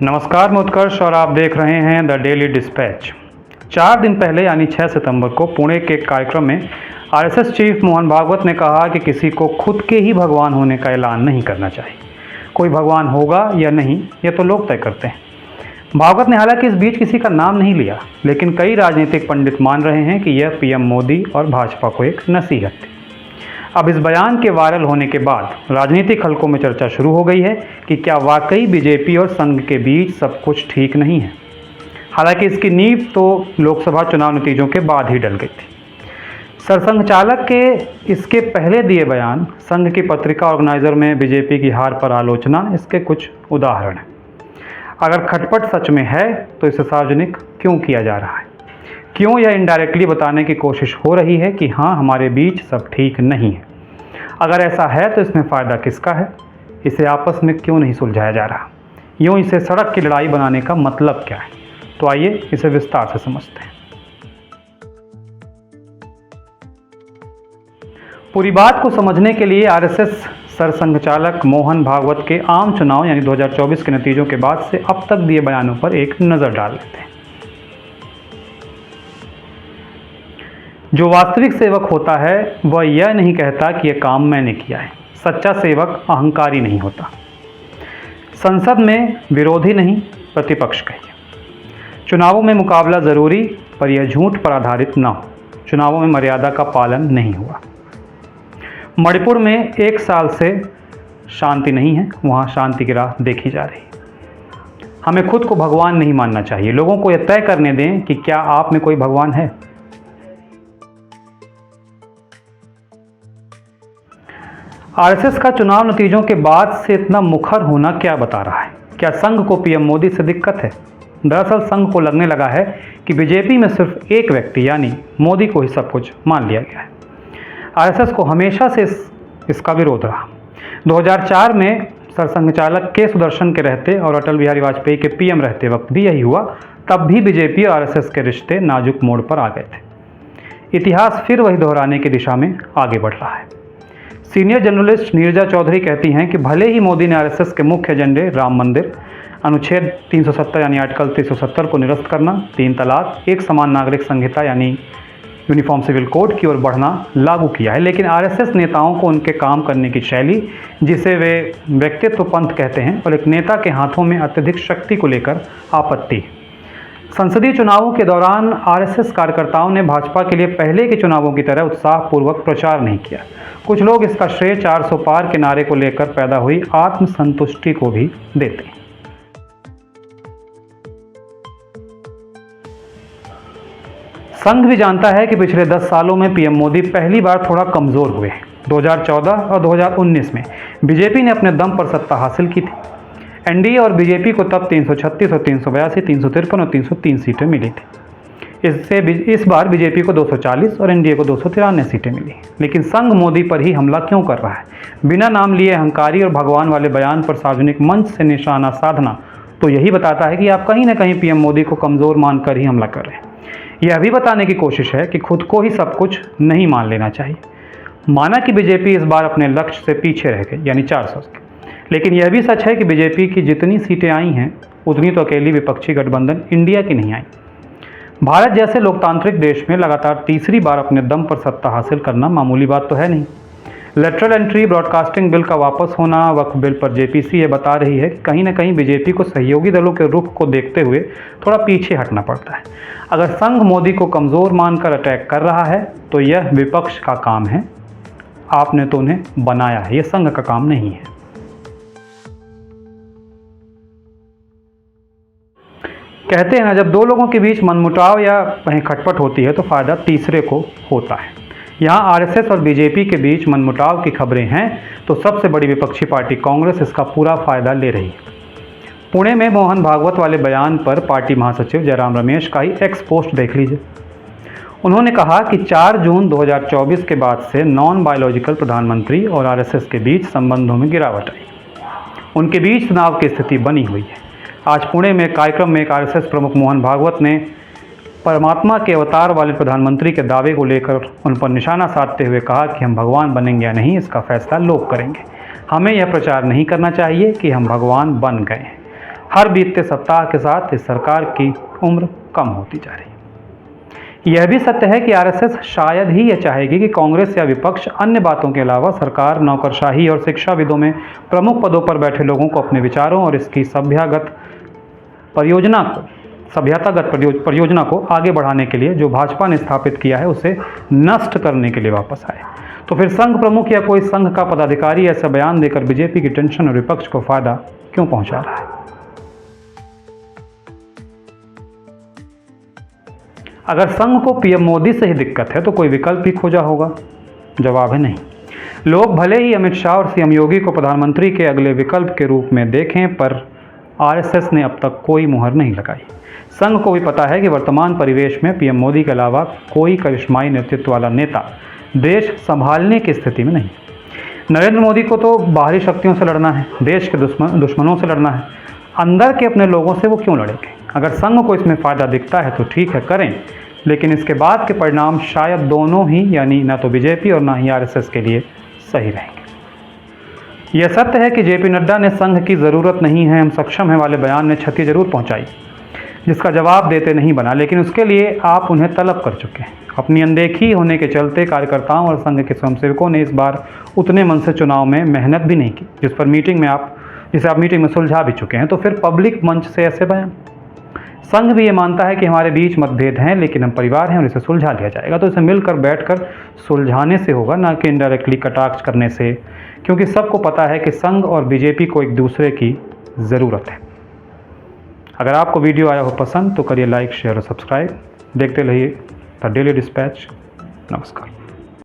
नमस्कार, मैं उत्कर्ष और आप देख रहे हैं द डेली डिस्पैच। 4 दिन पहले यानी 6 सितंबर को पुणे के एक कार्यक्रम में आरएसएस चीफ मोहन भागवत ने कहा कि किसी को खुद के ही भगवान होने का ऐलान नहीं करना चाहिए। कोई भगवान होगा या नहीं, यह तो लोग तय करते हैं। भागवत ने हालांकि इस बीच किसी का नाम नहीं लिया, लेकिन कई राजनीतिक पंडित मान रहे हैं कि यह पीएम मोदी और भाजपा को एक नसीहत थी। अब इस बयान के वायरल होने के बाद राजनीतिक हलकों में चर्चा शुरू हो गई है कि क्या वाकई बीजेपी और संघ के बीच सब कुछ ठीक नहीं है। हालांकि इसकी नींव तो लोकसभा चुनाव नतीजों के बाद ही डल गई थी। सरसंघ चालक के इसके पहले दिए बयान, संघ की पत्रिका ऑर्गेनाइजर में बीजेपी की हार पर आलोचना, इसके कुछ उदाहरण हैं। अगर खटपट सच में है तो इसे सार्वजनिक क्यों किया जा रहा है? क्यों यह इनडायरेक्टली बताने की कोशिश हो रही है कि हाँ, हमारे बीच सब ठीक नहीं है? अगर ऐसा है तो इसमें फ़ायदा किसका है? इसे आपस में क्यों नहीं सुलझाया जा रहा? यूँ इसे सड़क की लड़ाई बनाने का मतलब क्या है? तो आइए इसे विस्तार से समझते हैं। पूरी बात को समझने के लिए आरएसएस सरसंघ चालक मोहन भागवत के आम चुनाव यानी 2024 के नतीजों के बाद से अब तक दिए बयानों पर एक नज़र डाल लेते हैं। जो वास्तविक सेवक होता है वह यह नहीं कहता कि यह काम मैंने किया है। सच्चा सेवक अहंकारी नहीं होता। संसद में विरोधी नहीं, प्रतिपक्ष कहिए। चुनावों में मुकाबला ज़रूरी, पर यह झूठ पर आधारित न हो। चुनावों में मर्यादा का पालन नहीं हुआ। मणिपुर में 1 साल से शांति नहीं है, वहाँ शांति की राह देखी जा रही है। हमें खुद को भगवान नहीं मानना चाहिए। लोगों को यह तय करने दें कि क्या आप में कोई भगवान है। आरएसएस का चुनाव नतीजों के बाद से इतना मुखर होना क्या बता रहा है? क्या संघ को पीएम मोदी से दिक्कत है? दरअसल संघ को लगने लगा है कि बीजेपी में सिर्फ एक व्यक्ति यानी मोदी को ही सब कुछ मान लिया गया है। आरएसएस को हमेशा से इसका विरोध रहा। 2004 में सरसंघ चालक के सुदर्शन के रहते और अटल बिहारी वाजपेयी के पीएम रहते वक्त भी यही हुआ। तब भी बीजेपी और आरएसएस के रिश्ते नाजुक मोड़ पर आ गए थे। इतिहास फिर वही दोहराने की दिशा में आगे बढ़ रहा है। सीनियर जर्नलिस्ट नीरजा चौधरी कहती हैं कि भले ही मोदी ने आरएसएस के मुख्य एजेंडे राम मंदिर, अनुच्छेद 370 यानी आर्टिकल 370 को निरस्त करना, 3 तलाक, एक समान नागरिक संहिता यानी यूनिफॉर्म सिविल कोड की ओर बढ़ना लागू किया है, लेकिन आरएसएस नेताओं को उनके काम करने की शैली, जिसे वे व्यक्तित्व पंथ कहते हैं, और एक नेता के हाथों में अत्यधिक शक्ति को लेकर आपत्ति है। संसदीय चुनावों के दौरान आरएसएस कार्यकर्ताओं ने भाजपा के लिए पहले के चुनावों की तरह उत्साहपूर्वक प्रचार नहीं किया। कुछ लोग इसका श्रेय 400 पार के नारे को लेकर पैदा हुई आत्मसंतुष्टि को भी देते हैं। संघ भी जानता है कि पिछले 10 सालों में पीएम मोदी पहली बार थोड़ा कमजोर हुए हैं। 2014 और 2019 में बीजेपी ने अपने दम पर सत्ता हासिल की थी। एनडीए और बीजेपी को तब 336 और 382, 353 और 303 सीटें मिली थी। इस बार बीजेपी को 240 और एनडीए को 293 सीटें मिली। लेकिन संघ मोदी पर ही हमला क्यों कर रहा है? बिना नाम लिए अहंकारी और भगवान वाले बयान पर सार्वजनिक मंच से निशाना साधना तो यही बताता है कि आप कहीं ना कहीं पीएम मोदी को कमज़ोर मानकर ही हमला कर रहे हैं। यह भी बताने की कोशिश है कि खुद को ही सब कुछ नहीं मान लेना चाहिए। माना कि बीजेपी इस बार अपने लक्ष्य से पीछे रह गई यानी 400 के, लेकिन यह भी सच है कि बीजेपी की जितनी सीटें आई हैं उतनी तो अकेली विपक्षी गठबंधन इंडिया की नहीं आई। भारत जैसे लोकतांत्रिक देश में लगातार तीसरी बार अपने दम पर सत्ता हासिल करना मामूली बात तो है नहीं। लेटरल एंट्री, ब्रॉडकास्टिंग बिल का वापस होना, वक्फ बिल पर जेपीसी ये बता रही है कि कहीं ना कहीं बीजेपी को सहयोगी दलों के रुख को देखते हुए थोड़ा पीछे हटना पड़ता है। अगर संघ मोदी को कमज़ोर मानकर अटैक कर रहा है तो यह विपक्ष का काम है। आपने तो उन्हें बनाया है, यह संघ का काम नहीं है। कहते हैं ना, जब दो लोगों के बीच मनमुटाव या कहीं खटपट होती है तो फ़ायदा तीसरे को होता है। यहाँ आरएसएस और बीजेपी के बीच मनमुटाव की खबरें हैं तो सबसे बड़ी विपक्षी पार्टी कांग्रेस इसका पूरा फ़ायदा ले रही है। पुणे में मोहन भागवत वाले बयान पर पार्टी महासचिव जयराम रमेश का ही एक्स पोस्ट देख लीजिए। उन्होंने कहा कि 4 जून 2024 के बाद से नॉन बायोलॉजिकल प्रधानमंत्री और आरएसएस के बीच संबंधों में गिरावट आई। उनके बीच तनाव की स्थिति बनी हुई है। आज पुणे में कार्यक्रम में आरएसएस प्रमुख मोहन भागवत ने परमात्मा के अवतार वाले प्रधानमंत्री के दावे को लेकर उन पर निशाना साधते हुए कहा कि हम भगवान बनेंगे या नहीं, इसका फैसला लोग करेंगे। हमें यह प्रचार नहीं करना चाहिए कि हम भगवान बन गए हैं। हर बीतते सप्ताह के साथ इस सरकार की उम्र कम होती जा रही है। यह भी सत्य है कि आरएसएस शायद ही यह चाहेगी कि कांग्रेस या विपक्ष अन्य बातों के अलावा सरकार, नौकरशाही और शिक्षाविदों में प्रमुख पदों पर बैठे लोगों को अपने विचारों और इसकी सभ्यतागत परियोजना को आगे बढ़ाने के लिए जो भाजपा ने स्थापित किया है उसे नष्ट करने के लिए वापस आए। तो फिर संघ प्रमुख या कोई संघ का पदाधिकारी ऐसा बयान देकर बीजेपी की टेंशन और विपक्ष को फायदा क्यों पहुंचा रहा है? अगर संघ को पीएम मोदी से ही दिक्कत है तो कोई विकल्प ही खोजा होगा? जवाब है नहीं। लोग भले ही अमित शाह और सीएम योगी को प्रधानमंत्री के अगले विकल्प के रूप में देखें, पर आरएसएस ने अब तक कोई मुहर नहीं लगाई। संघ को भी पता है कि वर्तमान परिवेश में पीएम मोदी के अलावा कोई करिश्माई नेतृत्व वाला नेता देश संभालने की स्थिति में नहीं। नरेंद्र मोदी को तो बाहरी शक्तियों से लड़ना है, देश के दुश्मनों से लड़ना है, अंदर के अपने लोगों से वो क्यों लड़ेंगे? अगर संघ को इसमें फ़ायदा दिखता है तो ठीक है, करें, लेकिन इसके बाद के परिणाम शायद दोनों ही, यानी ना तो बीजेपी और ना ही आरएसएस के लिए सही रहेंगे। यह सत्य है कि जेपी नड्डा ने संघ की ज़रूरत नहीं है, हम सक्षम हैं वाले बयान ने क्षति जरूर पहुंचाई, जिसका जवाब देते नहीं बना, लेकिन उसके लिए आप उन्हें तलब कर चुके हैं। अपनी अनदेखी होने के चलते कार्यकर्ताओं और संघ के स्वयंसेवकों ने इस बार उतने मन से चुनाव में मेहनत भी नहीं की जिसे आप मीटिंग में सुलझा भी चुके हैं। तो फिर पब्लिक मंच से ऐसे बयान? संघ भी ये मानता है कि हमारे बीच मतभेद हैं, लेकिन हम परिवार हैं और इसे सुलझा लिया जाएगा। तो इसे मिलकर बैठकर सुलझाने से होगा, ना कि इनडायरेक्टली कटाक्ष करने से, क्योंकि सबको पता है कि संघ और बीजेपी को एक दूसरे की ज़रूरत है। अगर आपको वीडियो आया हो पसंद तो करिए लाइक, शेयर और सब्सक्राइब। देखते रहिए द डेली डिस्पैच। नमस्कार।